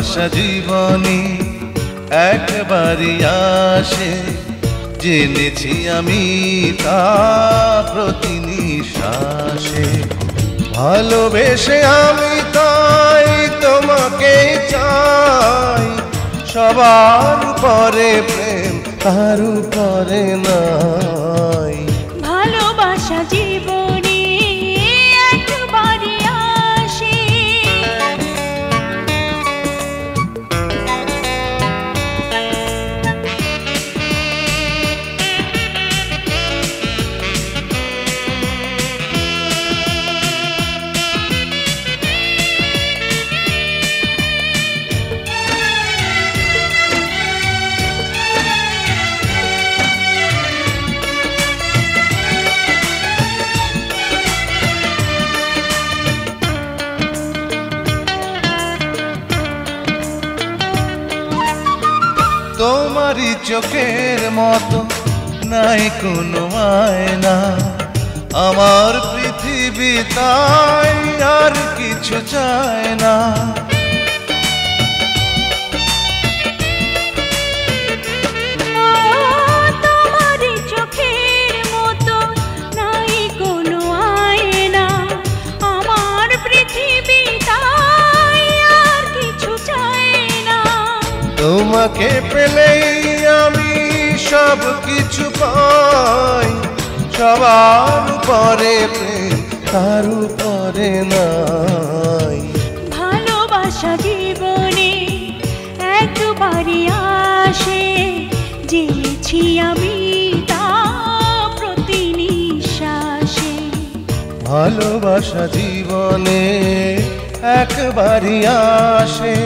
ভালোবাসা জীবনে একবারই আসে, জেনেছি আমি তা প্রতি নিঃশ্বাসে। ভালোবেসে আমি তাই তোমাকে চাই, সবার উপরে প্রেম তার উপরে নাই। ভালোবাসা জীবনে একবারই আসে। তোমারই চোখের মতো নাই কোনো আয়না, আমার পৃথিবী তাই আর কিছু চায় না। তোমারই চোখের মতো নাই কোনো আয়না, আমার পৃথিবী তাই আর কিছু চায় না। তোমাকে পেলেই আমি সব কিছু পাই, সবার উপরে প্রেম তার উপরে নাই। ভালোবাসা জীবনে একবারই আসে, জেনেছি আমি তা প্রতি নিঃশ্বাসে। ভালোবাসা জীবনে একবারই আসে।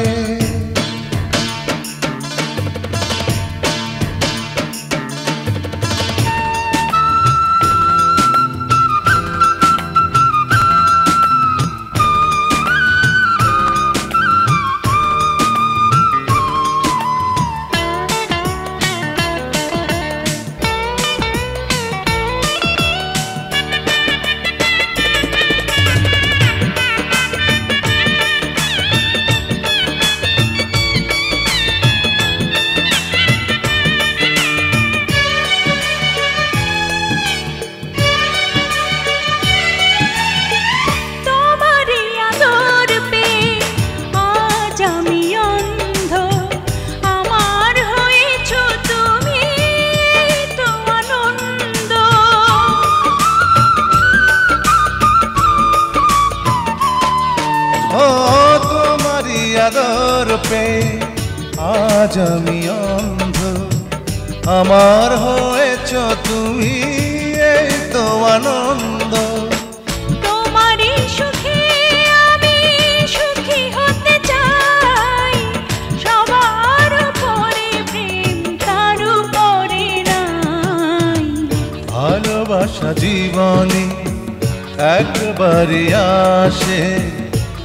তোমারই আদর পেয়ে আজ আমি অন্ধ, আমার হয়েছ তুমি এই তো আনন্দ। তোমারই সুখে আমি সুখী হতে চাই, সবার উপরে প্রেম তার উপরে নাই। ভালোবাসা জীবনে একবারই আসে,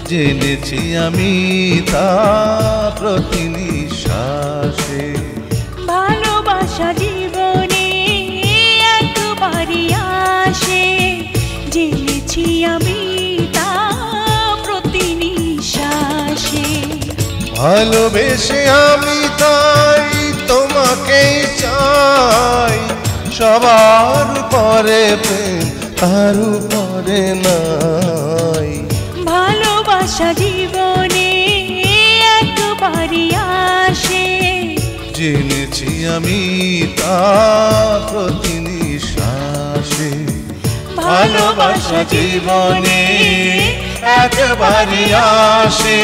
জেনেছি আমি তা প্রতি নিঃশ্বাসে। ভালোবাসা জীবনে একবারই আসে, জেনেছি আমি তা প্রতি নিঃশ্বাসে। ভালোবেসে আমি তাই তোমাকে চাই, সবার উপরে প্রেম তার উপরে নাই। ভালোবাসা জীবনে একবারই আসে, জেনেছি আমি তা প্রতি নিঃশ্বাসে। ভালোবাসা জীবনে একবারই আসে।